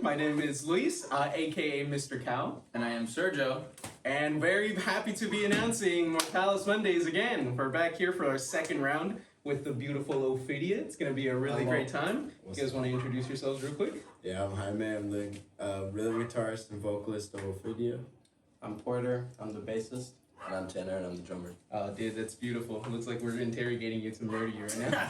My name is Luis, aka Mr. Cow. And I am Sergio. And very happy to be announcing Mortalis Mondays again. We're back here for our second round with the beautiful Ophidia. It's going to be a really great time. You guys want to introduce yourselves real quick? Yeah, I'm Jaime. I'm the rhythm guitarist and vocalist of Ophidia. I'm Porter. I'm the bassist. And I'm Tanner, and I'm the drummer. Oh, dude, that's beautiful. It looks like we're interrogating you to murder you right now.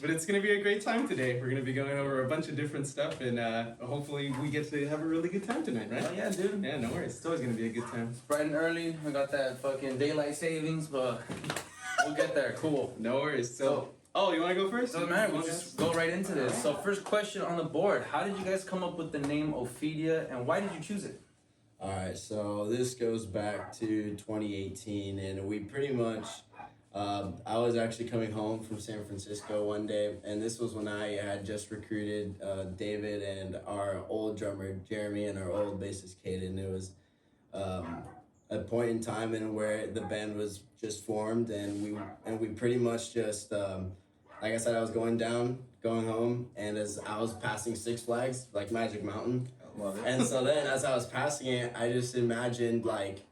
But it's going to be a great time today. We're going to be going over a bunch of different stuff, and hopefully we get to have a really good time tonight, right? Oh yeah, dude. Yeah, no worries. It's always going to be a good time. Bright and early. We got that fucking daylight savings, but we'll get there. Cool. No worries. So oh, you want to go first? Doesn't matter. We'll just go right into this. So first question on the board. How did you guys come up with the name Ophidia, and why did you choose it? Alright, so this goes back to 2018, and we pretty much, I was actually coming home from San Francisco one day, and this was when I had just recruited David and our old drummer Jeremy and our old bassist Caden. It was a point in time in where the band was just formed, and we pretty much just, like I said, I was going home, and as I was passing Six Flags, like Magic Mountain. And so then as I was passing it, I just imagined like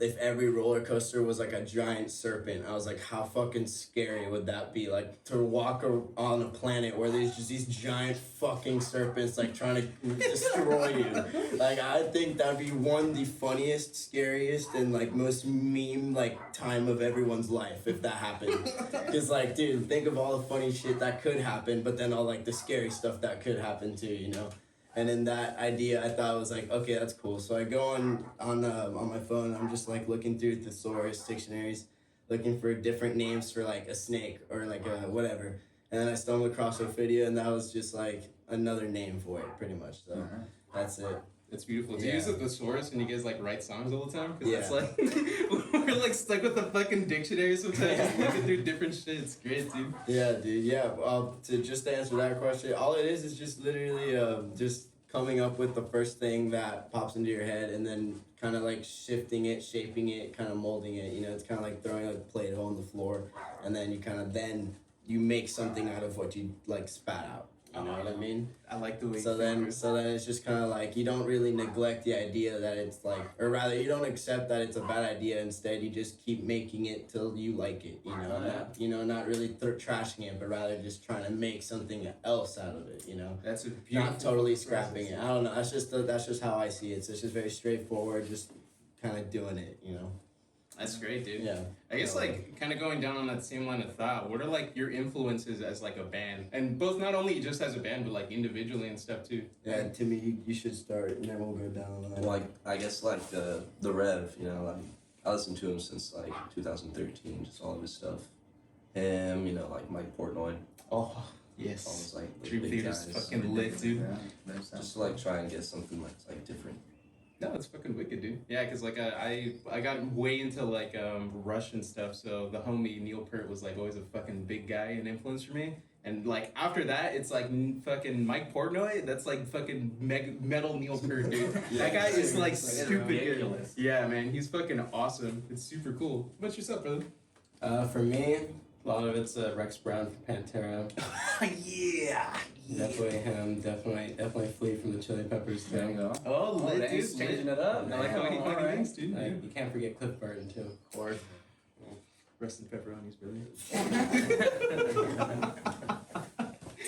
if every roller coaster was like a giant serpent. I was like, how fucking scary would that be? Like to walk on a planet where there's just these giant fucking serpents like trying to destroy you. Like I think that'd be the funniest, scariest, and like most meme like time of everyone's life if that happened. Cause like, dude, think of all the funny shit that could happen, but then all like the scary stuff that could happen too, you know? And in that idea, I thought it was like, okay, that's cool. So I go on my phone. I'm just like looking through thesaurus dictionaries, looking for different names for like a snake or like a whatever. And then I stumbled across Ophidia, and that was just like another name for it, pretty much. So that's it. It's beautiful. Do you use a thesaurus when you guys like write songs all the time? Because Yeah. it's like we're like stuck with the fucking dictionary sometimes, just looking through different shit. It's great, dude. Yeah, dude. Yeah. To answer that question, all it is just literally just coming up with the first thing that pops into your head, and then kind of like shifting it, shaping it, kind of molding it. You know, it's kind of like throwing a Play-Doh on the floor, and then you make something out of what you like spat out. You know what I mean? I like the way. So then it's just kind of like you don't really neglect the idea that it's like, or rather, you don't accept that it's a bad idea. Instead, you just keep making it till you like it. You know, not really trashing it, but rather just trying to make something else out of it. You know, That's a beautiful. not totally scrapping it. I don't know. That's just how I see it. So it's just very straightforward, just kind of doing it. You know. That's great, dude. Yeah. I guess like kind of going down on that same line of thought. What are like your influences as like a band, and both not only just as a band, but like individually and stuff too? Yeah, Timmy, you should start, and then we'll go down on that. Like I guess like the Rev, you know, I listened to him since like 2013, just all of his stuff. Him, you know, like Mike Portnoy, Oh yes, all those like Dream big Theater's guys. fucking lit, dude. Just to, like try and get something that's like different. No, it's fucking wicked, dude. Yeah, because like I got way into like Rush and stuff, so the homie Neil Peart was like always a fucking big guy and influence for me. And like after that, it's like fucking Mike Portnoy. That's like fucking metal Neil Peart, dude. That guy is like stupid ridiculous. good. Yeah, man, he's fucking awesome. It's super cool. What's yourself, brother? For me, a lot of it's Rex Brown for Pantera. Yeah. Definitely him. Definitely Flea from the Chili Peppers There you too. go. Oh, lit, nice. dude. Changing it up. I like how he fucking Alright. thinks, dude. Like, you can't forget Cliff Burton too. Of course. Rest in pepperonis, brother.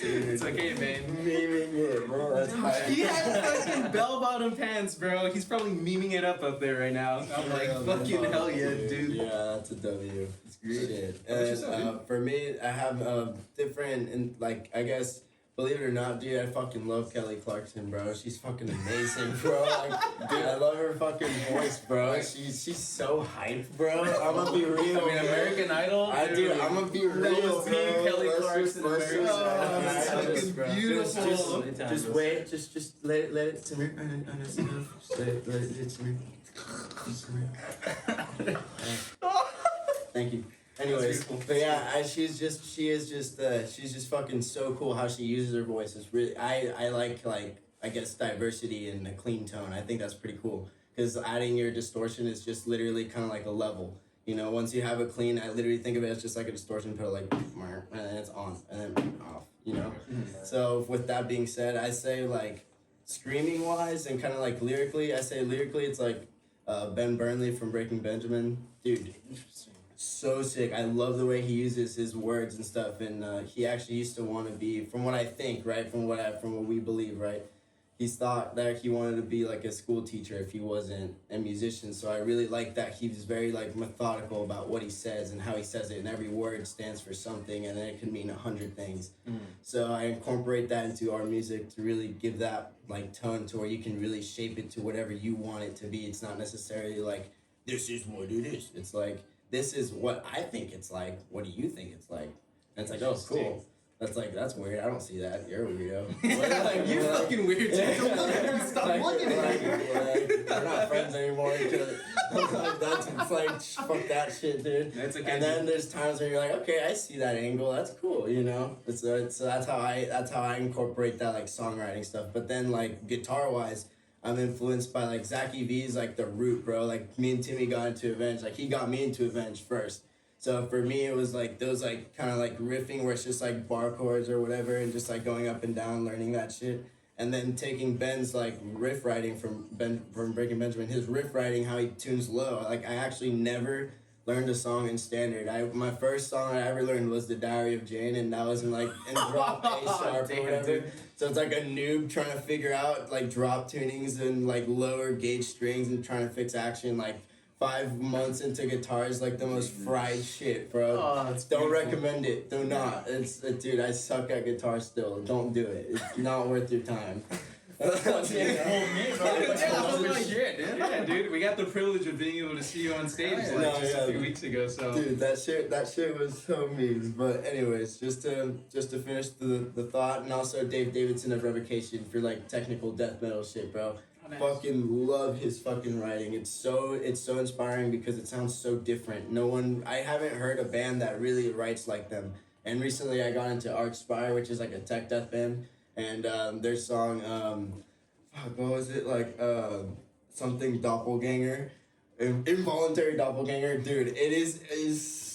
It's okay, man. Memeing it, bro. That's high. He has fucking bell-bottom pants, bro. He's probably memeing it up there right now. I'm like, fucking hell yeah, dude. Yeah, that's a W. It's great. Shit. What about yourself, And for me, I have different, and like I guess, believe it or not, dude, I fucking love Kelly Clarkson, bro. She's fucking amazing, bro. Like, dude, I love her fucking voice, bro. She's so hyped, bro. I'm gonna be real. I mean, American Idol. I do. I'm gonna be real, bro. Kelly Let's Clarkson, just- American let's Idol. just- That's just- fucking bro. beautiful. Just wait. Just let it simmer. Just let it simmer. Thank you. Anyways, beautiful. but yeah, she's just fucking so cool how she uses her voice. It's really, I like I guess diversity and a clean tone. I think that's pretty cool because adding your distortion is just literally kind of like a level. You know, once you have it clean, I literally think of it as just like a distortion pedal, like, and then it's on, and then off, you know? So with that being said, I say like screaming wise and kind of like lyrically, I say lyrically it's like Ben Burnley from Breaking Benjamin. Dude, so sick. I love the way he uses his words and stuff, and he actually used to want to be, from what I think, right, from what we believe, right, he's thought that he wanted to be like a school teacher if he wasn't a musician. So I really like that he was very like methodical about what he says and how he says it, and every word stands for something, and then it can mean 100 things. So I incorporate that into our music to really give that like tone to where you can really shape it to whatever you want it to be. It's not necessarily like this is what it is. It's like this is what I think it's like. What do you think it's like? And it's like, oh, cool. That's weird. I don't see that. You're a weirdo. Like, you're fucking weird, dude. Don't look at me. Stop looking at me. We're not friends anymore. It's like, fuck that shit, dude. That's okay. And then there's times where you're like, okay, I see that angle. That's cool, you know. So that's how I incorporate that like songwriting stuff. But then like guitar wise, I'm influenced by like Zachy V's like The Root, bro. Like me and Timmy got into Avenge. Like he got me into Avenge first. So for me, it was like those like kind of like riffing where it's just like bar chords or whatever, and just like going up and down, learning that shit, and then taking Ben's like riff writing from Breaking Benjamin, his riff writing, how he tunes low. Like I actually never learned a song in standard. My first song I ever learned was The Diary of Jane, and that was in drop A sharp or whatever. Dude. So it's like a noob trying to figure out like drop tunings and like lower gauge strings and trying to fix action like 5 months into guitar is like the most fried shit, bro. Oh, that's Don't beautiful. recommend it. Do not. Dude, I suck at guitar still. Don't do it. It's not worth your time. Yeah, dude. We got the privilege of being able to see you on stage a few weeks ago. So, dude, that shit was so memes. But anyways, just to finish the thought, and also Dave Davidson of Revocation for like technical death metal shit, bro. nice. Fucking love his fucking writing. It's so inspiring because it sounds so different. I haven't heard a band that really writes like them. And recently I got into Archspire, which is like a tech death band, and their song, what was it, like something doppelganger, involuntary doppelganger, dude. It is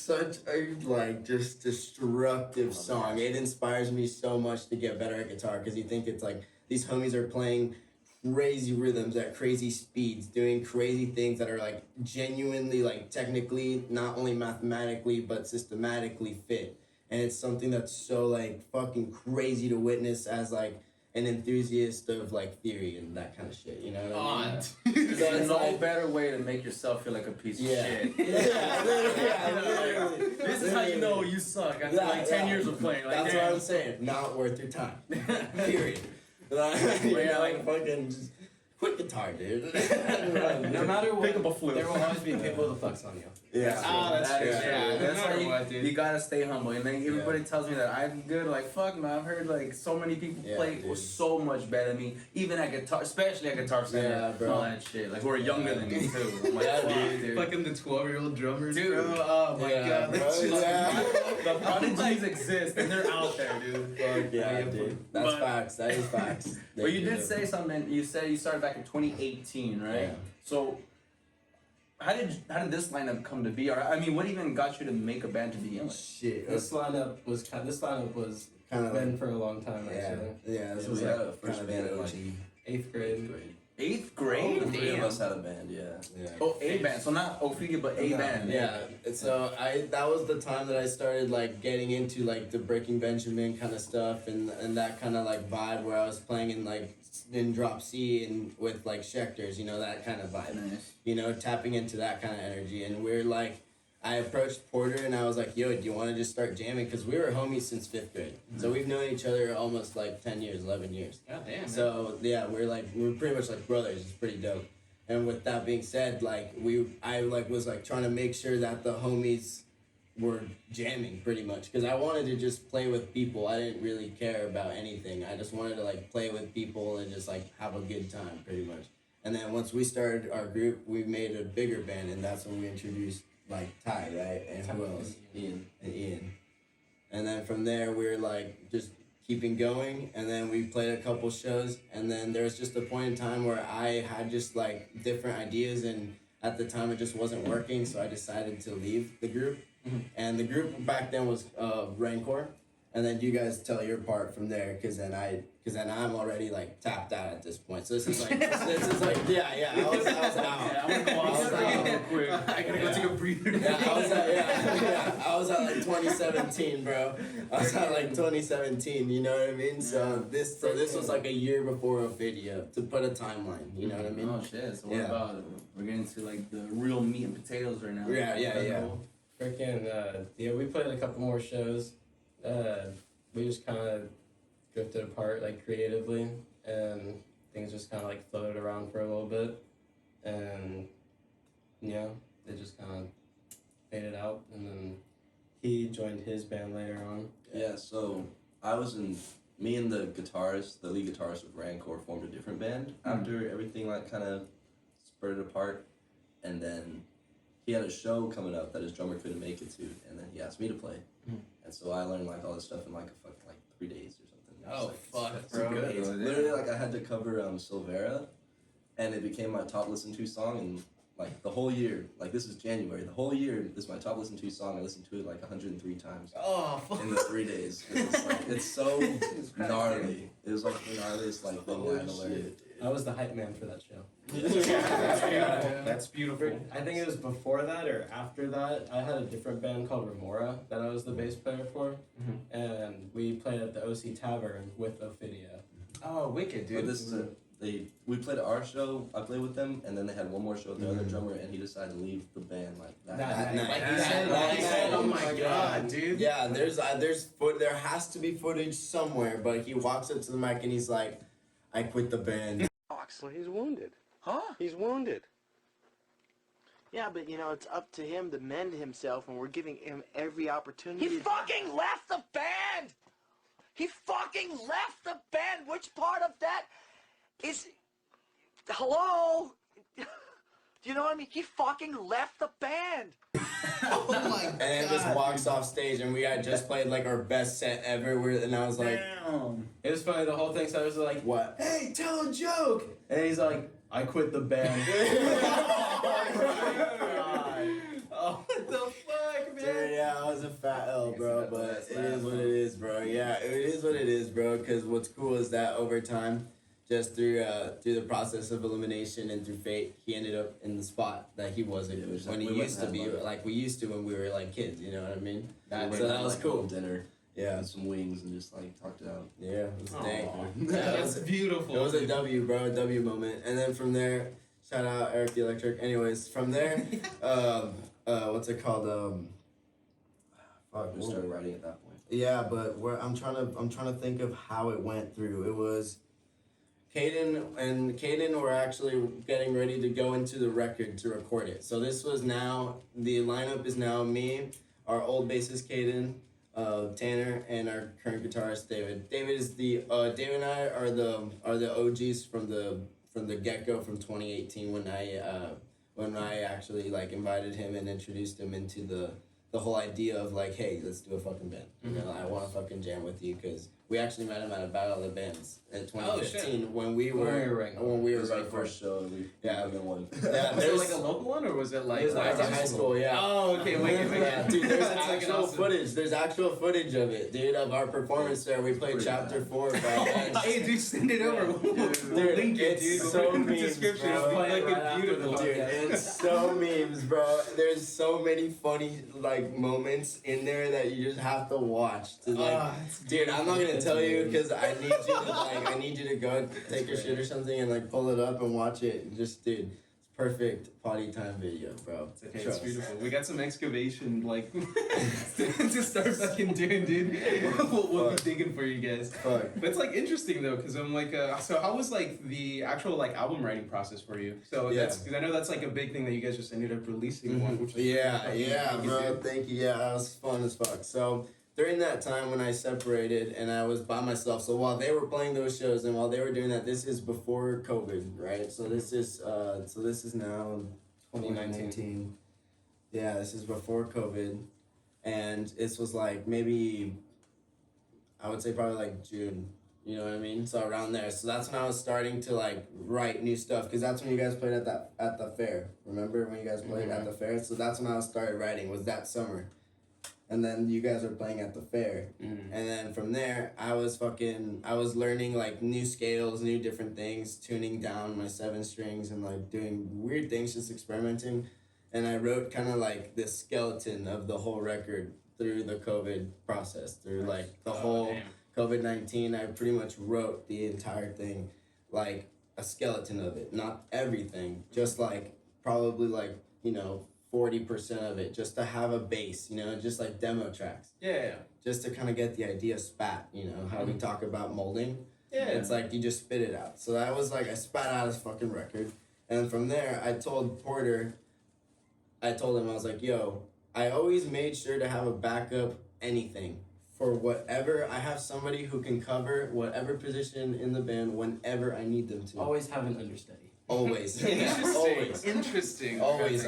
such a like just destructive song. It inspires me so much to get better at guitar because you think it's like these homies are playing crazy rhythms at crazy speeds, doing crazy things that are like genuinely like technically, not only mathematically but systematically fit. And it's something that's so like fucking crazy to witness as like an enthusiast of like theory and that kind of shit, you know what I mean? There's no better way to make yourself feel like a piece of shit. Literally. This is how you know you suck after like 10 years of playing. Like, That's what I'm saying. Not worth your time. Period. Like fucking just quit guitar, dude. No matter what, pick up a flute. there will always be people that flex on you. Yeah. That's true. Yeah, That's no why matter what, dude. you gotta stay humble. And then everybody tells me that I'm good. Like, fuck, man. I've heard like so many people play dude. so much better than me, even at guitar, especially at Guitar Center. Yeah, bro. And all that shit. Like, who are younger than me too. I'm like, Yeah, fuck, dude. dude. Fucking the 12-year-old drummers, Dude. bro. Oh my god, bro, that's just The prodigies exist and they're out there, dude. Fuck yeah, Yeah, dude. That's but- facts. That is facts. But you did say something. You said you started back in 2018, right? Yeah. So, how did this lineup come to be? Or I mean, what even got you to make a band to begin with? Shit. This lineup was kind of been for a long time actually. Yeah, this Yeah, was we had a like first kind of band the in OG. like 8th grade. 8th grade? All three of Damn. us had a band, yeah. Yeah. Oh, A band. So not Ophidia, but A band. Yeah. So that was the time that I started like getting into like the Breaking Benjamin kind of stuff and that kind of like vibe where I was playing in drop C and with like Schecters, you know, that kind of vibe. Nice. You know, tapping into that kind of energy. And we're like, I approached Porter and I was like, yo, do you want to just start jamming? Because we were homies since 5th grade. So we've known each other almost like 10 years, 11 years. God damn. Man. So yeah, we're pretty much like brothers. It's pretty dope. And with that being said, like I was like trying to make sure that the homies were jamming pretty much because I wanted to just play with people. I didn't really care about anything. I just wanted to like play with people and just like have a good time pretty much. And then once we started our group, we made a bigger band, and that's when we introduced like Ty, right? And who else? Ian. And then from there, we were like just keeping going, and then we played a couple shows, and then there was just a point in time where I had just like different ideas, and at the time it just wasn't working, so I decided to leave the group. And the group back then was Rancor, and then you guys tell your part from there, because then I'm already like tapped out at this point. So this is like I was out. Yeah, I'm gonna go outside real quick. I gotta go take a breather. I was at like 2017, bro. I was at like 2017. You know what I mean? So this was like a year before Ophidia, to put a timeline. You know what I mean? Oh shit! So what about we're getting to like the real meat and potatoes right now? Yeah. Freaking, we played a couple more shows. We just kind of drifted apart, like, creatively, and things just kind of, like, floated around for a little bit, and, they just kind of faded out, and then he joined his band later on. Yeah, so me and the lead guitarist of Rancor formed a different band after everything, like, kind of spurted apart, and then he had a show coming up that his drummer couldn't make it to, and then he asked me to play. And so I learned like all this stuff in like 3 days or something. Oh, fuck, it's bro. good. It's literally like I had to cover Silvera, and it became my top listened to song, and like the whole year, like this is January, the whole year is my top listened to song. I listened to it like 103 times in the 3 days. It's so gnarly. It was like the gnarliest like thing I had to learn. I was the hype man for that show. That's beautiful. I think it was before that or after that. I had a different band called Remora that I was the bass player for, and we played at the OC Tavern with Ophidia. Oh, wicked, dude. But this is we played our show, I played with them, and then they had one more show with the other drummer, and he decided to leave the band like that. Like you said, oh my god, dude. Yeah, there has to be footage somewhere, but he walks up to the mic and he's like, I quit the band. Well, he's wounded. Huh? He's wounded. Yeah, but it's up to him to mend himself, and we're giving him every opportunity. He fucking left the band! He fucking left the band! Which part of that is... Hello? Do you know what I mean? He fucking left the band! Oh my god. And then just walks off stage, and we had just played like our best set ever. And I was like, Damn. It was funny, the whole thing. So I was like, what? "Hey, tell a joke," and he's like, "I quit the band." Oh, what the fuck, man? Dude, yeah, I was a fat L, bro, but it is what it is, bro. Yeah, it is what it is, bro, because what's cool is that over time, just through the process of elimination and through fate, he ended up in the spot that he wasn't when he used to be, like we used to when we were like kids, you know what I mean? So that was cool. Dinner. Yeah. And some wings and just like talked it out. Yeah, it was dang. Yeah, that's beautiful. It was a W, bro, a W moment. And then from there, shout out Eric the Electric. Anyways, from there, what's it called? We started writing at that point. Yeah, but I'm trying to think of how it went through. It was Caden were actually getting ready to go into the record to record it. So this was now, the lineup is now me, our old bassist Caden, Tanner, and our current guitarist David. David and I are the OGs from the get-go from 2018 when I actually like invited him and introduced him into the whole idea of like, hey, let's do a fucking band. You know, I want to fucking jam with you, because we actually met him at a Battle of the Bands in 2015 when we were It was our first show, and we won. Yeah, Was it like a local one, or was it like... It was like high school, yeah. Oh, okay, wait. Yeah, dude, there's That's like actual awesome. footage. There's actual footage of it, dude, of our performance there. We played chapter 4 by Hey, dude, send it over. We'll link it, dude. It's We'll so put it in the memes, description. bro. It's Play it fucking right after beautiful. the Dude, it's so memes, bro. There's so many funny like moments in there that you just have to watch. To, like, dude, I'm not gonna tell you because I need you to go take your shit or something and like pull it up and watch it. Just, dude, it's perfect potty time video, bro. It's okay, it's beautiful. We got some excavation, like, to start fucking doing, dude. We'll be digging for you guys. Fuck. But it's, like, interesting, though, because I'm, like, so how was, like, the actual, like, album writing process for you? So that's, because I know that's, like, a big thing that you guys just ended up releasing one, which is Yeah, bro. Thank you. Yeah, that was fun as fuck. So during that time when I separated and I was by myself, so while they were playing those shows and while they were doing that, this is before COVID, right? So this is now 2019. Yeah, this is before COVID, and this was like maybe I would say probably like June. You know what I mean? So around there. So that's when I was starting to like write new stuff, because that's when you guys played at the fair. Remember when you guys played at the fair? So that's when I started writing, was that summer. And then you guys were playing at the fair. And then from there, I was learning like new scales, new different things, tuning down my 7 strings and like doing weird things, just experimenting. And I wrote kind of like this skeleton of the whole record through the COVID process, through like the whole COVID-19. I pretty much wrote the entire thing, like a skeleton of it, not everything, just like probably like, 40% of it, just to have a base, just like demo tracks. Yeah. Just to kind of get the idea spat, how we talk about molding. Yeah. It's like you just spit it out. So that was like, I spat out his fucking record. And from there, I told him, I was like, yo, I always made sure to have a backup anything. For whatever, I have somebody who can cover whatever position in the band whenever I need them to. Always have an understudy. Always. Always. Interesting. Always.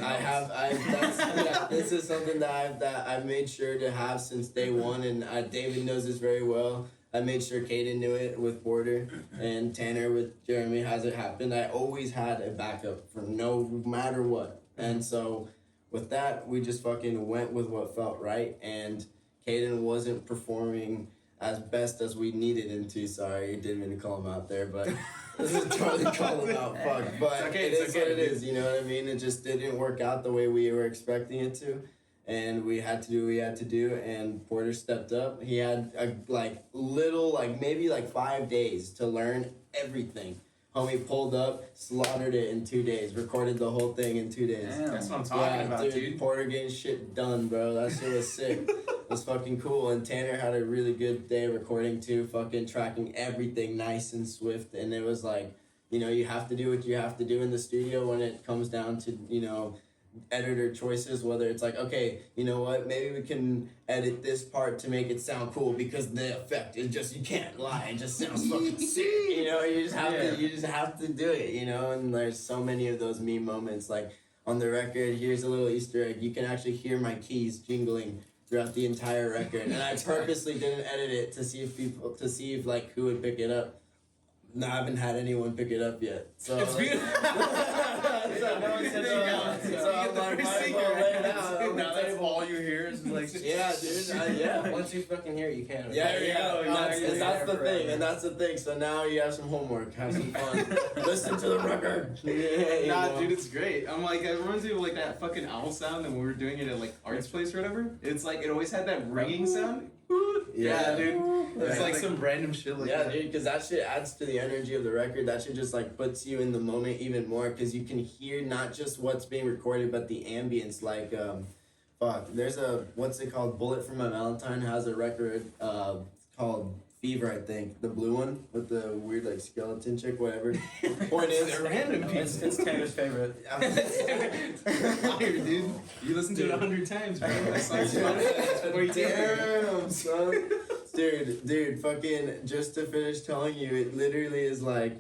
This is something that I've made sure to have since day one, and David knows this very well. I made sure Caden knew it with Porter, and Tanner with Jeremy has it happened. I always had a backup for no matter what. And so with that, we just fucking went with what felt right, and Caden wasn't performing as best as we needed him to. Sorry, didn't mean to call him out there, but this is totally calling him out. Fuck, but it is what it is. You know what I mean? It just didn't work out the way we were expecting it to, and we had to do what we had to do. And Porter stepped up. He had maybe 5 days to learn everything. Homie pulled up, slaughtered it in 2 days, recorded the whole thing in 2 days. Damn. That's what I'm talking about, dude. Porter getting shit done, bro. That shit was sick. It was fucking cool. And Tanner had a really good day recording too, fucking tracking everything nice and swift. And it was like, you have to do what you have to do in the studio when it comes down to, editor choices, whether it's like, okay, you know what, maybe we can edit this part to make it sound cool because the effect is just, you can't lie, it just sounds fucking sick, you just have to do it, and there's so many of those meme moments, like on the record, here's a little Easter egg, you can actually hear my keys jingling throughout the entire record, and I purposely didn't edit it to see if who would pick it up. No, I haven't had anyone pick it up yet. So It's beautiful. Now that's all you hear is like, yeah, dude. Once you fucking hear it, you can't. That's the thing, and that's the thing. So now you have some homework, have some fun, listen to the record. Dude, it's great. I'm like, it reminds me of like that fucking owl sound that when we were doing it at like Arts Place or whatever. It's like it always had that ringing sound. Yeah, dude. It's like some random shit like that. Dude, because that shit adds to the energy of the record. That shit just like puts you in the moment even more, because you can hear not just what's being recorded, but the ambience. Like, there's a, what's it called? Bullet for My Valentine has a record called Fever, I think. The blue one with the weird like skeleton chick, whatever. Point is, They're random people. It's Tanner's favorite. Fire, dude. You listened to it 100 times, bro. That's like damn, son. Dude, fucking, just to finish telling you, it literally is like,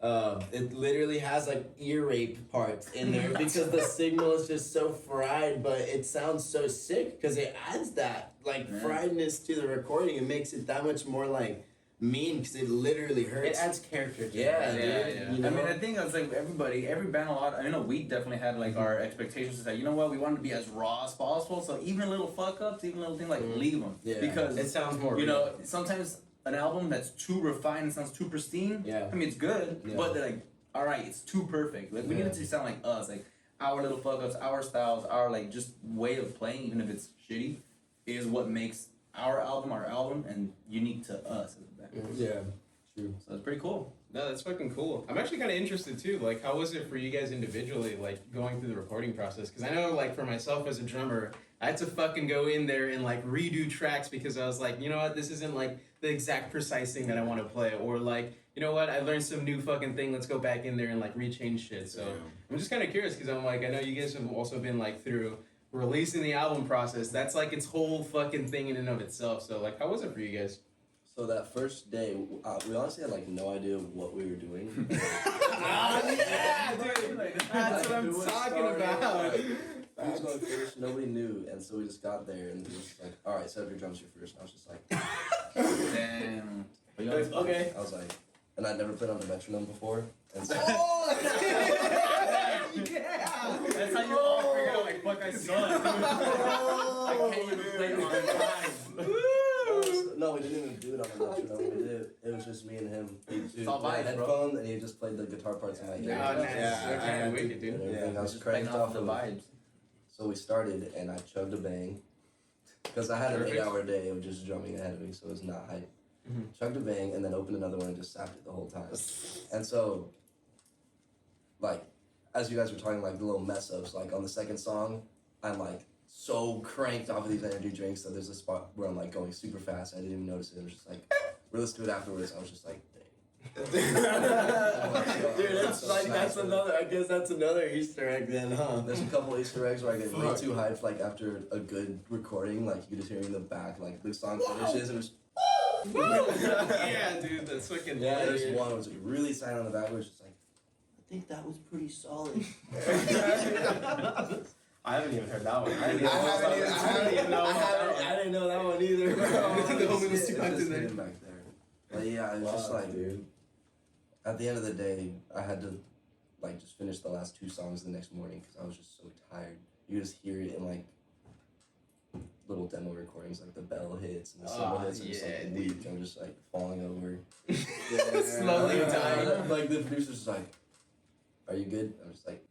it literally has like ear rape parts in there because the signal is just so fried, but it sounds so sick because it adds that like friedness to the recording. It makes it that much more like mean because it literally hurts. It adds character to dude. Yeah. You know? I mean, I think it's like every band, I know we definitely had like our expectations. Is that, we wanted to be as raw as possible. So even little fuck ups, even little things, like leave them. Yeah. Because It sounds more real. Sometimes an album that's too refined and sounds too pristine. Yeah. I mean, it's good, but they're like, all right, it's too perfect. Like we need it to sound like us, like our little fuck ups, our styles, our like just way of playing, even if it's shitty, is what makes our album and unique to us as a band. Yeah, true. So it's pretty cool. No, that's fucking cool. I'm actually kind of interested too. Like, how was it for you guys individually, like going through the recording process? Because I know, like, for myself as a drummer, I had to fucking go in there and like redo tracks because I was like, you know what, this isn't like the exact precise thing that I want to play, or like, you know what, I learned some new fucking thing. Let's go back in there and like rechange shit. So I'm just kind of curious because I'm like, I know you guys have also been like through releasing the album process. That's like its whole fucking thing in and of itself. So like, how was it for you guys? So that first day, we honestly had like no idea what we were doing. Yeah, dude. That's what I'm talking about. Who was going first? Nobody knew, and so we just got there and it was just like, all right, set up your drums here first. And I was just like, Damn. Are you Like, okay. I was like, and I'd never played on the metronome before, and so That's how you all figure out, like, fuck, I suck. I can't even play it on time. no, we didn't even do it on the metronome. We did it was just me and him. He all had vibes, bro. headphones, and he just played the guitar parts in my ear. Oh, nice. Yeah, They're I kind had of to- wicked, dude. And everything. I was Just cranked playing off the of vibes. So we started, and I chugged a bang. Because I had an Perfect. 8-hour day of just drumming ahead of me, so it was not hype. Chugged a bang, and then opened another one and just sapped it the whole time. And so, like, as you guys were talking, like, the little mess-ups, like, on the second song, I'm, like, so cranked off of these energy drinks that there's a spot where I'm, like, going super fast. I didn't even notice it. It was just, like, we listened to it afterwards. I was just, like, dang. Dude, it's like that's another. I guess that's another Easter egg then, huh? There's a couple Easter eggs where I get way too hyped, like, after a good recording. Like, you can just hear me in the back, like, the song finishes, and it's Yeah, dude, that's fucking Yeah, there's dude. one that was like, really silent in the back, where it's just like, I think that was pretty solid. I haven't even heard that one. I didn't I didn't know that one either. The homie was It's too just hyped in there. hidden back there. But yeah, it was just like, dude. at the end of the day, I had to, like, just finish the last 2 songs the next morning because I was just so tired. You just hear it in, like, little demo recordings, like the bell hits and the cymbal hits, and just yeah, like weak. I'm just like falling over. Slowly dying. Like the producer's just like, "Are you good?" I'm just like,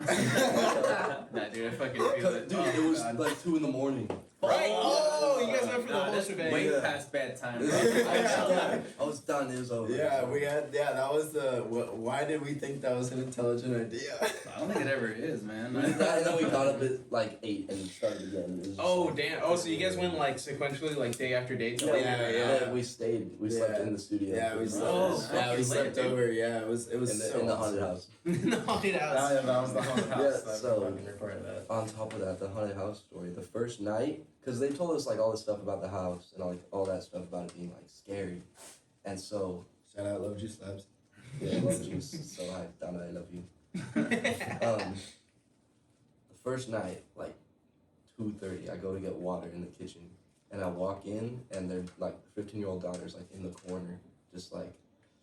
Nah, dude, I fucking feel it. dude, Oh, it was God. like 2 in the morning. Right? Oh, you guys went for the Nah, whole that's shebang. way Yeah. past bedtime. I was done. It was over. Yeah, we had. Yeah, that was the. Why did we think that was an intelligent idea? I don't think it ever is, man. I know we got up at like 8 and started again. It was just Oh, like- damn. Oh, so you guys went like sequentially, like day after day? till, like, Yeah. We stayed. We slept Yeah. in the studio. Yeah, we slept. Oh, yeah, we fucking slept lit, dude. over. Yeah, it was. It was in the, so in the awesome. haunted house. the haunted house. That was the haunted house. Yeah, that so- we fucking recorded that. On top of that, the haunted house story. The first night, because they told us like all this stuff about the house and all that stuff about it being like scary, and so Shout out, Love Juice Labs. yeah, love juice. So I Donna, I love you. The first night, like 2:30, I go to get water in the kitchen, and I walk in, and they're like 15-year-old daughter's like in the corner, just like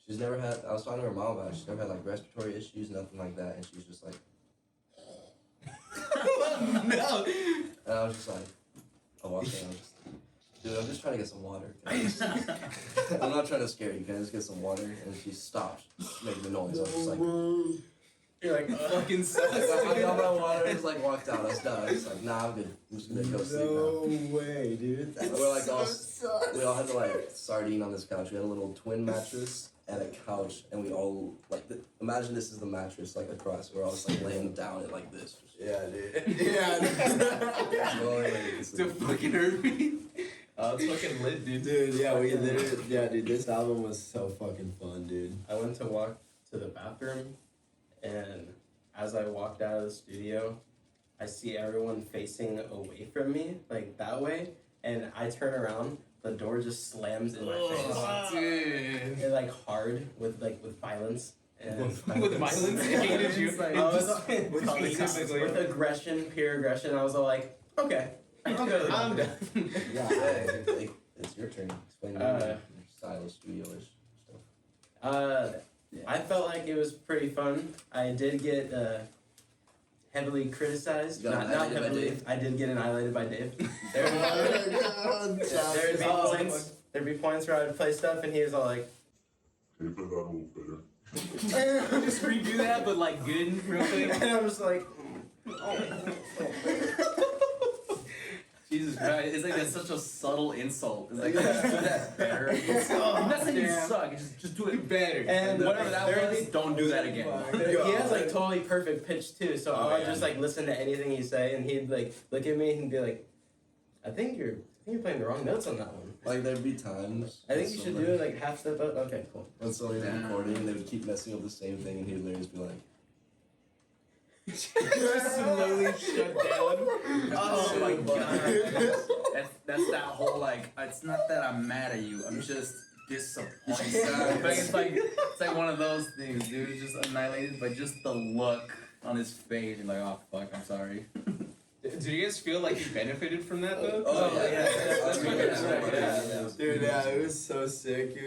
she's never had. I was talking to her mom about it. She's never had like respiratory issues, nothing like that, and she's just like. No. And I was just like, I walked in, I was just like, dude, I'm just trying to get some water. Can I just- I'm not trying to scare you, can I just get some water? And she stopped making a noise. I was just like, You're like, fucking sus. I got my water, just like walked out. I was done. I was like, nah, I'm good. I'm just gonna go sleep now. way, dude. That's We're like so all- sus. We all had to like sardine on this couch. We had a little twin mattress and a couch, and we all like imagine this is the mattress like across. We're all just like laying down it like this. Yeah, dude. Yeah. To fucking hurt me. Oh, it's fucking lit, dude. Dude, yeah, we literally, yeah, dude, this album was so fucking fun, dude. I went to walk to the bathroom, and as I walked out of the studio, I see everyone facing away from me, like that way, and I turn around, the door just slams in my Oh, dude. face. And like hard with violence. And With violence, it hated you. I It was just- specifically. with aggression, pure aggression. I was all like, okay, I'll go to the I'm bathroom. done. Yeah, hey, it's your turn. Explain your style of studio-ish stuff. I felt like it was pretty fun. I did get heavily criticized. You got Not annihilated by heavily. Dave? I did get annihilated by Dave. There'd be points. There'd be points where I would play stuff, and he was all like, Can you play that a little better? Just redo that, but like good, real quick. and I'm just like, Jesus Christ, it's like that's such a subtle insult. It's like, just do that better. I'm not saying you damn. suck, it's just do it Better. and whatever that there'd was, be- don't do that again. He has like totally perfect pitch too, so Oh, I would yeah. just like listen to anything he say, and he'd like look at me and be like, I think you're playing the wrong notes on that one. Like there'd be times. I think you should do it like half step up. Okay, cool. When somebody was Damn. recording, they would keep messing up the same thing, and he'd literally just be like, Slowly shut down. Oh my god. That's that whole like, it's not that I'm mad at you, I'm just disappointed. Like, it's like one of those things, dude. Just annihilated by just the look on his face. You're like, oh fuck, I'm sorry. Did you guys feel like you benefited from that though? Dude, yeah, it was so sick.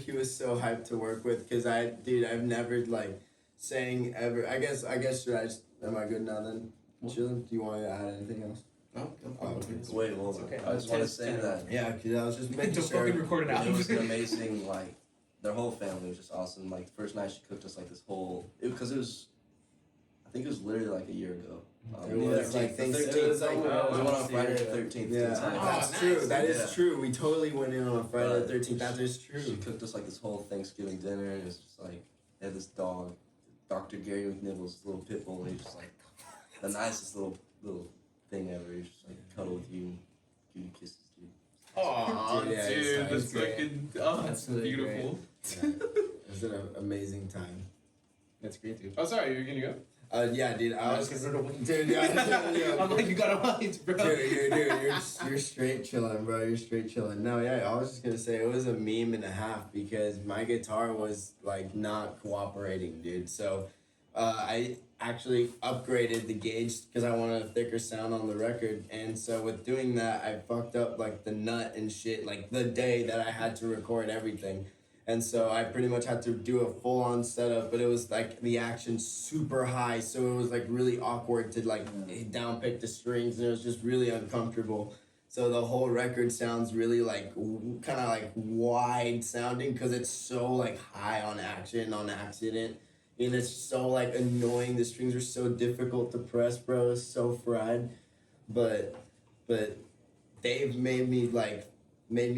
He was so hyped to work with because I've never like sang ever. I guess should I just, am I good now then? Chilling? Do you want to add anything else? No, Wait, well, okay. I just want to say that Yeah, because I was just making to sure. fucking record it out. it was an amazing, like, their whole family was just awesome. Like, the first night she cooked us, like, this whole, because it was, I think it was literally, like, a year ago. It was like the things. 13th. It was like We went on Friday the 13th. yeah, to time. that's nice. true. That is Yeah. true. We totally went in on Friday the 13th. That is She true. cooked us, like, this whole Thanksgiving dinner, and it was just, like, they had this dog, Dr. Gary McNibble's little pit bull, and he's just, like, the nicest little thing ever. He's just, like, cuddle with you, give you kisses, dude. Aw, Dude, yeah, dude, it's that's great. fucking, oh, that's Absolutely beautiful. Yeah. It was an amazing time. That's great, dude. Oh, sorry, you're gonna go? Yeah, dude. I was. Dude, yeah, I'm like, you got a mind, bro. You're straight chilling, bro. You're straight chilling. No, yeah, I was just gonna say it was a meme and a half because my guitar was like not cooperating, dude. So, I actually upgraded the gauge because I wanted a thicker sound on the record, and so with doing that, I fucked up like the nut and shit like the day that I had to record everything. And so I pretty much had to do a full-on setup, but it was like the action super high, so it was like really awkward to like down pick the strings, and it was just really uncomfortable. So the whole record sounds really like kind of like wide sounding because it's so like high on action, on accident, and it's so like annoying. The strings are so difficult to press, bro. It's so fried, but Dave made me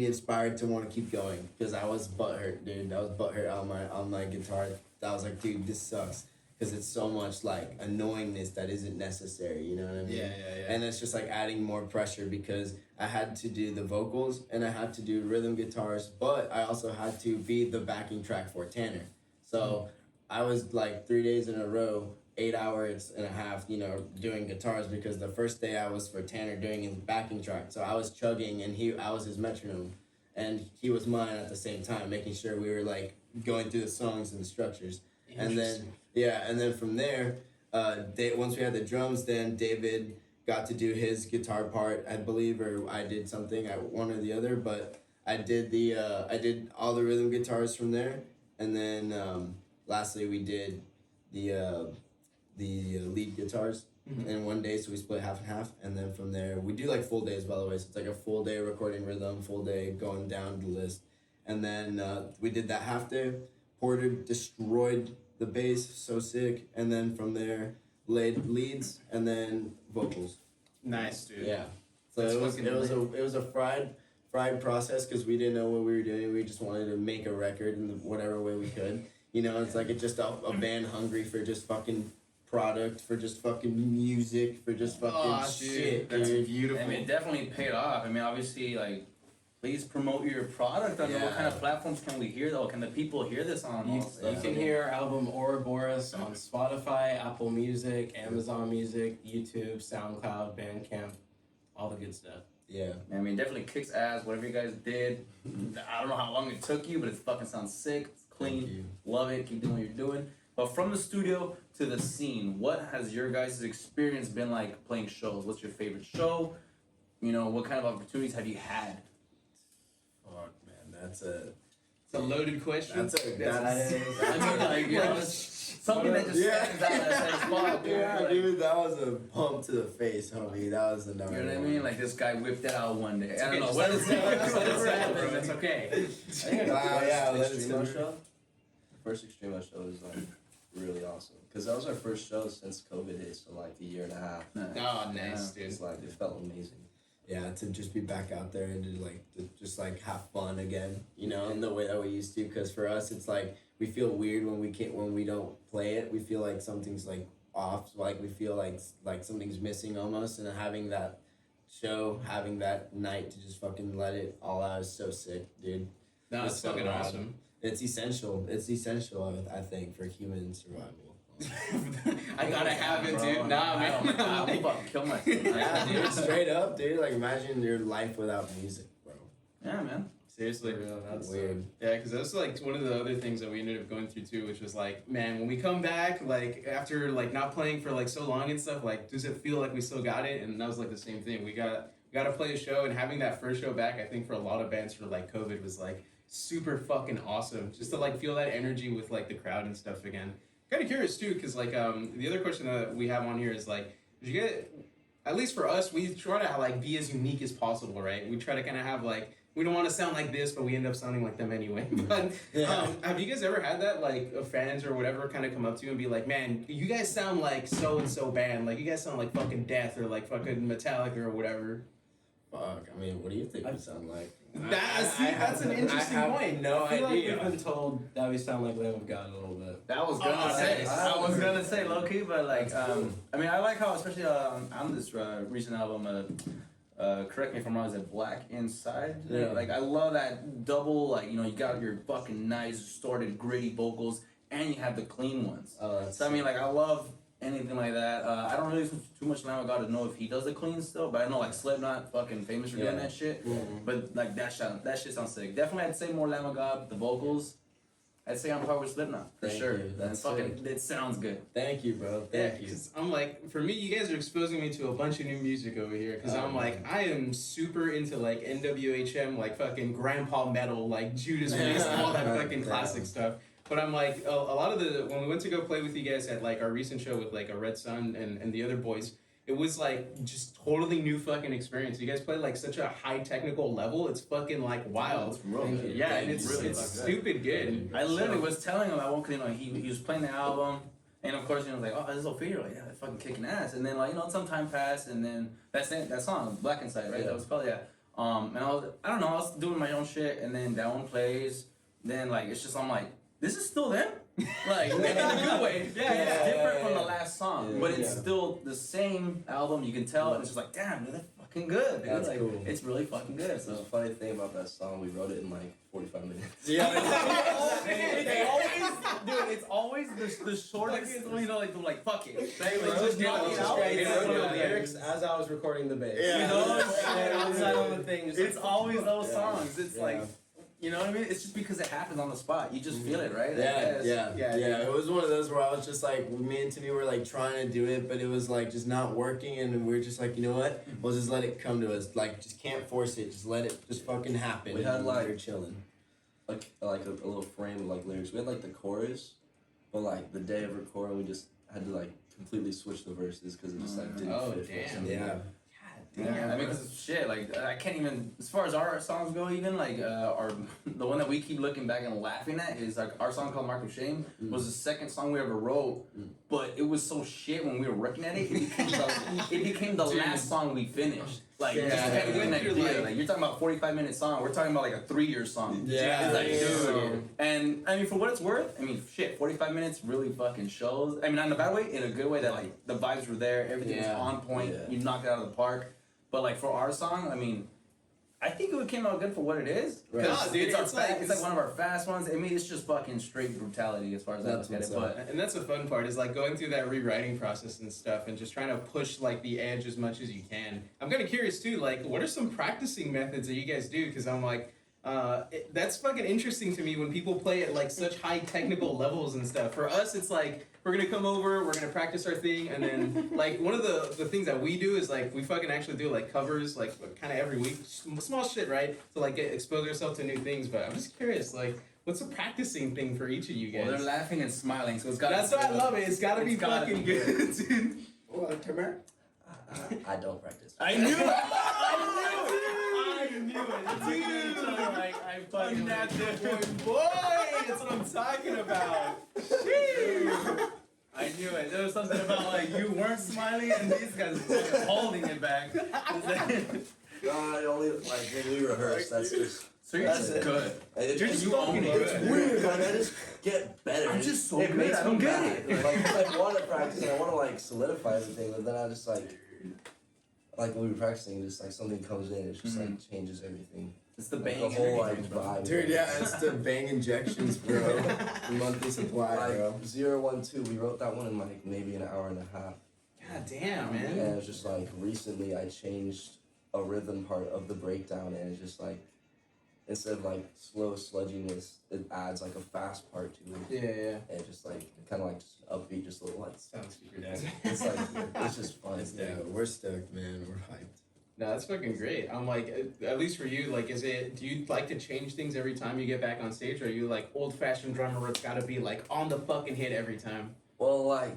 inspired to want to keep going because I was butthurt, dude. I was butthurt on my guitar. I was like, dude, this sucks because it's so much like annoyingness that isn't necessary. You know what I mean? Yeah. And it's just like adding more pressure because I had to do the vocals and I had to do rhythm guitars, but I also had to be the backing track for Tanner. So I was like 3 days in a row, 8 hours and a half, doing guitars because the first day I was for Tanner doing his backing track. So I was chugging and I was his metronome and he was mine at the same time, making sure we were like going through the songs and the structures. And then from there, once we had the drums, then David got to do his guitar part, I believe, or I did something, one or the other, but I did all the rhythm guitars from there. And then lastly we did the lead guitars in one day, so we split half and half, and then from there we do like full days, by the way, so it's like a full day recording rhythm, full day going down the list, and then we did that half day. Porter destroyed the bass, so sick, and then from there laid leads and then vocals. Nice, dude. Yeah, so it was a fried process because we didn't know what we were doing. We just wanted to make a record in whatever way we could. It's like it's just a band hungry for just fucking product, for just fucking music, for just fucking shit. That's dude. beautiful. I mean, it definitely paid off. I mean, obviously, like, please promote your product. I mean, what kind of platforms can we hear, though? Can the people hear this on? You can hear our album Ouroboros on Spotify, Apple Music, Amazon Music, YouTube, SoundCloud, Bandcamp, all the good stuff. Yeah. I mean, definitely kicks ass. Whatever you guys did, I don't know how long it took you, but it fucking sounds sick. It's clean. Love it. Keep doing what you're doing. But from the studio to the scene, what has your guys' experience been like playing shows? What's your favorite show? What kind of opportunities have you had? Fuck, man, that's a It's a loaded question. That's I mean, like, something that just stands out as like, fuck, dude. yeah, Like, dude, that was a pump to the face, homie. That was the number. you know what I one. mean? Like, this guy whipped it out one day. I don't know. just What let is it it? let it settle, happens. bro. It's okay. I think Wow, yeah, let it Extremo sit. show. The first Extremo show was like really awesome because that was our first show since COVID hit, so like a year and a half. Oh, nice, dude. It's like it felt amazing. Yeah, to just be back out there and to just have fun again, in the way that we used to. Because for us, it's like we feel weird when we don't play it. We feel like something's like off, like we feel like something's missing almost. And having that show, having that night to just fucking let it all out is so sick, dude. No, it's so fucking rad. awesome. It's essential. It's essential, I think, for human survival. I gotta have it, dude. Nah, man. I'll fucking kill myself. Yeah, dude, straight up, dude. Like, imagine your life without music, bro. Yeah, man. Seriously. For real, that's Weird. Yeah, because that's like one of the other things that we ended up going through too, which was like, man, when we come back, like after like not playing for like so long and stuff, like does it feel like we still got it? And that was like the same thing. We got to play a show, and having that first show back, I think for a lot of bands for like COVID was like super fucking awesome, just to like feel that energy with like the crowd and stuff again. Kind of curious too, because like the other question that we have on here is like, did you get, at least for us, we try to like be as unique as possible, right? We try to kind of have like, we don't want to sound like this, but we end up sounding like them anyway. But have you guys ever had that, like, fans or whatever kind of come up to you and be like, man, you guys sound like so-and-so band. Like, you guys sound like fucking Death or like fucking Metallica or whatever. Fuck, I mean, what do you think we sound like? That's an interesting point. No I feel idea. like we've been told that we sound like Lamb of God a little bit. That was gonna say. I was gonna say low key, but like, I mean, I like how, especially on this recent album, correct me if I'm wrong, is it Black Inside? Yeah. Like, I love that double, like, you know, you got your fucking nice, distorted, gritty vocals, and you have the clean ones. Oh, that's So, I mean, like, I love anything like that. I don't really listen to too much Lamb of God to know if he does the clean still, but I know, like, Slipknot, fucking famous for doing that shit. Mhm. But, like, that shit sounds sick. Definitely, I'd say more Lamb of God, the vocals. I'd say I'm par with Slipknot, for Thank sure. you. That's That's fucking, it sounds good. Thank you, bro. Yeah, Thank you. because I'm like, for me, you guys are exposing me to a bunch of new music over here. Because I'm like, I am super into like NWHM, like fucking grandpa metal, like Judas Priest, all that fucking classic stuff. But I'm like, a lot of when we went to go play with you guys at like our recent show with like a Red Sun and the other boys, it was like just totally new fucking experience. You guys play like such a high technical level. It's fucking like wild. It's real good. Yeah, and Thank it's you. really it's fucking stupid good. I literally was telling him, I won't, you know, he was playing the album, and of course, you know, like, oh, this is Ophidia, like, yeah, they're fucking kicking ass. And then, like, you know, some time passed, and then that song, Black Inside, right? Yeah. That was called, yeah. And I don't know, I was doing my own shit, and then that one plays, then, like, it's just, I'm like, this is still them? Like, in a good way. Yeah, It's different from the last song, Yeah. but it's still the same album, you can tell, and it's just like, damn, they're fucking good, dude. That's like, cool. It's really fucking good, So the so. funny thing about that song, we wrote it in like 45 minutes. It's always the shortest, you know, like fuck it. Just knock it out. straight It's out really the good. lyrics as I was recording the bass. Yeah. You know, outside on the thing. Just it's like, always those Yeah. songs. It's Yeah. like, you know what I mean? It's just because it happens on the spot. You just feel it, right? I Yeah, guess. yeah. It was one of those where I was just like, me and Timmy were like trying to do it, but it was like just not working, and we were just like, you know what? We'll just let it come to us. Like, just can't force it. Just let it just fucking happen. We had, and like- we're chilling. Like a little frame of like lyrics. We had like the chorus, but like the day of recording, we just had to like completely switch the verses because it just like didn't Oh, fit. for damn. some Yeah. reason. Yeah, I mean, cause shit, like I can't even. As far as our songs go, even like the one that we keep looking back and laughing at is like our song called "Mark of Shame" was the second song we ever wrote, but it was so shit when we were working at it. It became the last song we finished. Like, just to kind of get an idea. Like, you're talking about a 45-minute song. We're talking about like a 3-year song. Yeah. It's like, Yeah. dude. And I mean, for what it's worth, I mean, shit, 45 minutes really fucking shows. I mean, not in a bad way, in a good way that like the vibes were there, everything was Yeah. on point. Yeah. You knocked it out of the park. But like for our song, I mean, I think it came out good for what it is. Right. Cause Nah, dude, it's, it's like- it's one of our fast ones. I mean, it's just fucking straight brutality as far as I That's look at it. what's But And that's the fun part is like going through that rewriting process and stuff and just trying to push like the edge as much as you can. I'm kind of curious too, like what are some practicing methods that you guys do? Because I'm like, that's fucking interesting to me when people play at like such high technical levels and stuff. For us, it's like we're gonna come over, we're gonna practice our thing, and then like one of the things that we do is like we fucking actually do like covers like kind of every week, small shit, right? To like expose ourselves to new things. But I'm just curious, like. What's the practicing thing for each of you guys? well, they're laughing and smiling, so it's got. That's why I love it. It's gotta be It's gotta fucking be good, dude. Well, Tamer? I don't practice. I knew it. I knew it, dude. I fucking Boy, that's what I'm talking about. Jeez. I knew it. There was something about like you weren't smiling and these guys were holding it back. No, I only like when we rehearse. That's just. So you're That's just it. good. It, You're just fucking good. It's weird, man. I just get better. I'm just so it good, makes I don't me get bad. it. Like I want to practice and I want to like solidify everything, but then I just like when we were practicing, just like something comes in, it just like changes everything. It's the Like, bang the and whole like everything, bro. vibe. Dude, yeah, it's the bang injections, bro. Monthly supply, bro. Like 012, we wrote that one in like maybe an hour and a half. God damn, man. And it was just like recently I changed a rhythm part of the breakdown and it just like instead of like slow sludginess, it adds like a fast part to it. Yeah. And just like kind of like just upbeat, just a little like Sounds super nice. it's like it's just fun. Yeah, we're stoked, man. We're hyped. No, that's fucking great. I'm like, at least for you, like, do you like to change things every time you get back on stage, or are you like old-fashioned drummer where it's gotta be like on the fucking hit every time? Well, like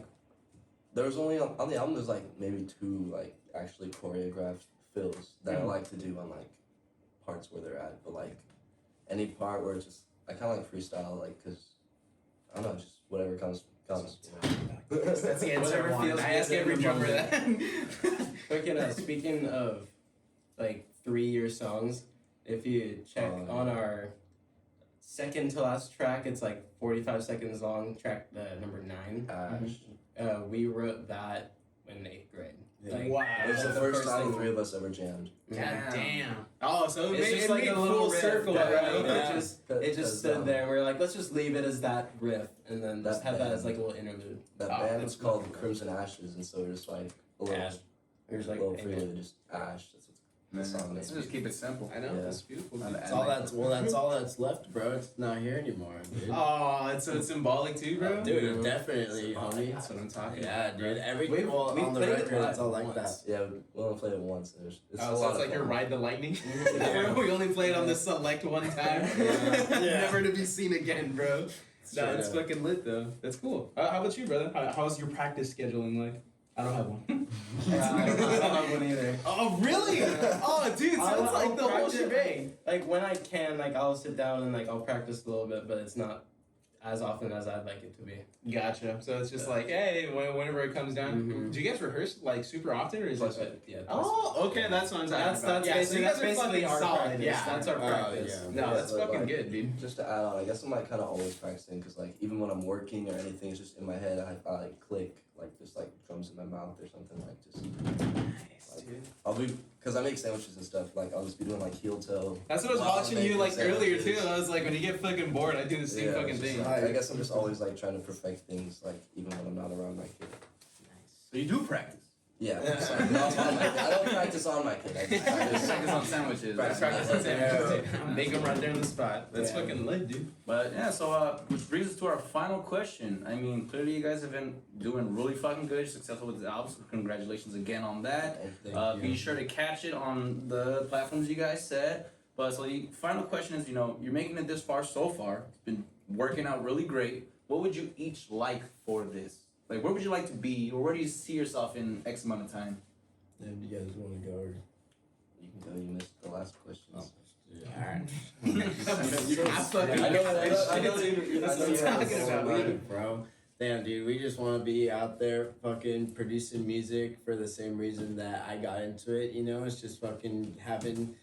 there's only on the album there's like maybe 2 like actually choreographed fills that I like to do on like parts where they're at, but like any part where it's just I kind of like freestyle, like because I don't know, just whatever comes. That's the answer. Whatever I want. feels I ask good in every the drummer moment. that. Fucking speaking of like 3-year songs, if you check on our second to last track, it's like 45 seconds long. Track number 9. We wrote that in 8th grade. Like, Wow. It was the first time thing- the 3 of us ever jammed. God damn. Oh, so It's just it like made a little full riff, circle, right? right? It just stood there, and we were like, let's just leave it as that riff, and then just have that as like a little interlude. That Oh, band that's was called fucking Crimson Ashes, and so we're just like a little, Ash. It was like, little amen. freely just ash. That's what the song Let's is. just keep it simple. I know, Yeah. that's beautiful. And- That's all that's left, bro. It's not here anymore, dude. Oh, it's so symbolic too, bro. Dude, definitely, homie. That's what I'm talking Yeah, about. dude. Every We've on the played it record, live it's all like that. once. Yeah, we only played it once. It's Oh, a so lot it's of like your fun. Ride the Lightning. Yeah. We only played on the select one time. Yeah. Never to be seen again, bro. No, Straight it's up. fucking lit though. That's cool. How about you, brother? How's your practice scheduling like? I don't have one. I don't have one either. Oh, really? Oh, dude, so it's like the whole practice- shebang. Like when I can, like I'll sit down and like I'll practice a little bit, but it's not as often as I'd like it to be. Gotcha. So it's just like, hey, whenever it comes down. Mhm. Do you guys rehearse like super often, or is Plus, it? yeah. Oh, okay, that's what I'm talking That's about. Yeah, so you guys are basically fucking our solid. practice. Yeah, That's our Oh, practice. yeah. No, that's So, fucking like, good, dude. Just to add on, I guess I'm like kind of always practicing because like even when I'm working or anything, it's just in my head. I like click like just like drums in my mouth or something like just. Nice, dude. I'll be because I make sandwiches and stuff. Like I'll just be doing like heel toe. That's what I was while I'm watching you making like earlier too. sandwiches. And I was like, when you get fucking bored, I do the same Yeah, fucking it's just thing. like- I guess I'm just always like trying to perfect things like even when I'm not around my kid. So you do practice. Yeah, it's like, not on my kid. I don't practice on my kid. I just practice. Practice on sandwiches. Practice Practice on on sandwiches. Make them right there on the spot. That's Yeah. fucking lit, dude. But yeah, so which brings us to our final question. I mean, clearly you guys have been doing really fucking good, successful with the album. So congratulations again on that. Thank Be sure to catch it on the platforms you guys said. But so the final question is, you're making it this far so far. It's been working out really great. What would you each like for this? Like, where would you like to be, or where do you see yourself in X amount of time? Do you guys want to go? Or... You can go. You missed the last question. Oh. I know you- That's I know what I'm you have talking a about, whole man. lot. Bro. Damn, dude, we just want to be out there fucking producing music for the same reason that I got into it, It's just fucking having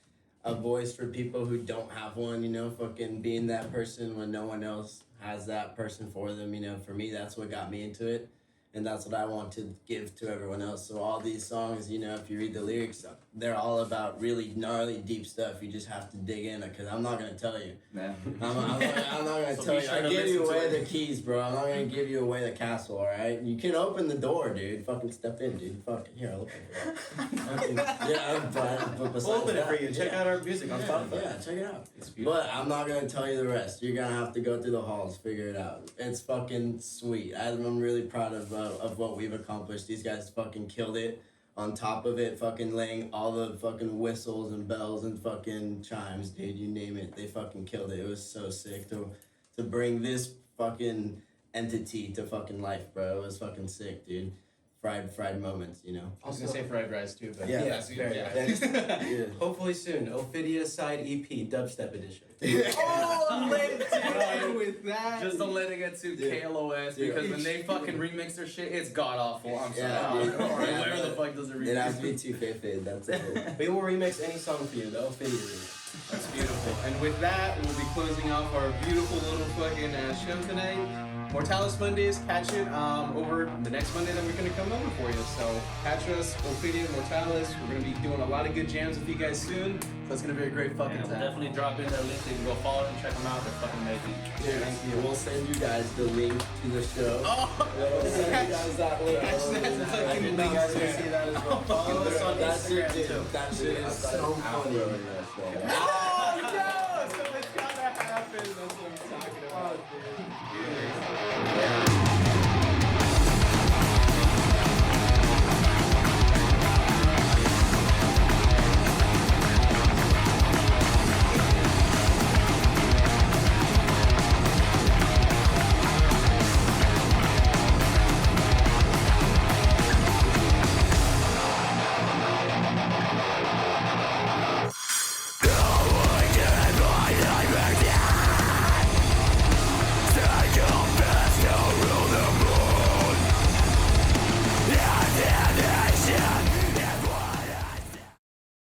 a voice for people who don't have one, fucking being that person when no one else has that person for them, For me, that's what got me into it. And that's what I want to give to everyone else. So all these songs, if you read the lyrics, they're all about really gnarly, deep stuff. You just have to dig in, because I'm not going to tell you. Man. I'm not gonna So tell be you. sure I to give you listen to away it. the keys, bro. I'm not gonna give you away the castle, alright? You can open the door, dude. Fucking step in, dude. Fucking here, I'll open it. Fucking, yeah, but besides We'll open it for that, you. Check yeah. out our music on Spotify. Yeah, check it out. It's beautiful. But I'm not gonna tell you the rest. You're gonna have to go through the halls, figure it out. It's fucking sweet. I'm really proud of what we've accomplished. These guys fucking killed it. On top of it, fucking laying all the fucking whistles and bells and fucking chimes, dude, you name it. They fucking killed it. It was so sick to bring this fucking entity to fucking life, bro. It was fucking sick, dude. Fried moments, I was gonna say fried rice too, but Yeah, that's fair yeah. Yeah. Hopefully soon, Ophidia Side EP Dubstep Edition. Oh, lit, dude, with that. Just don't let it get too Dude. KLOS, because when they fucking remix their shit, it's god awful. I'm sorry. Yeah, dude. Whoever the fuck does it It has remix. to be too fade, that's it. We will remix any song for you, the Ophidia Links. That's beautiful. And with that, we'll be closing off our beautiful little fucking show tonight. Mortalis Mondays, catch it over the next Monday that we're going to come over for you. So catch us, Ophidia, Mortalis. We're going to be doing a lot of good jams with you guys soon. So it's going to be a great fucking Yeah, we'll time. definitely drop in their link so you can go follow them, check them out. They're fucking amazing. Thank you. We'll send you guys the link to the show. Oh, We'll send you guys that link. Catch that I fucking think link. you guys can see that as well. Follow us on That shit, Instagram, dude, too. that shit is so funny. Oh, no! So dude.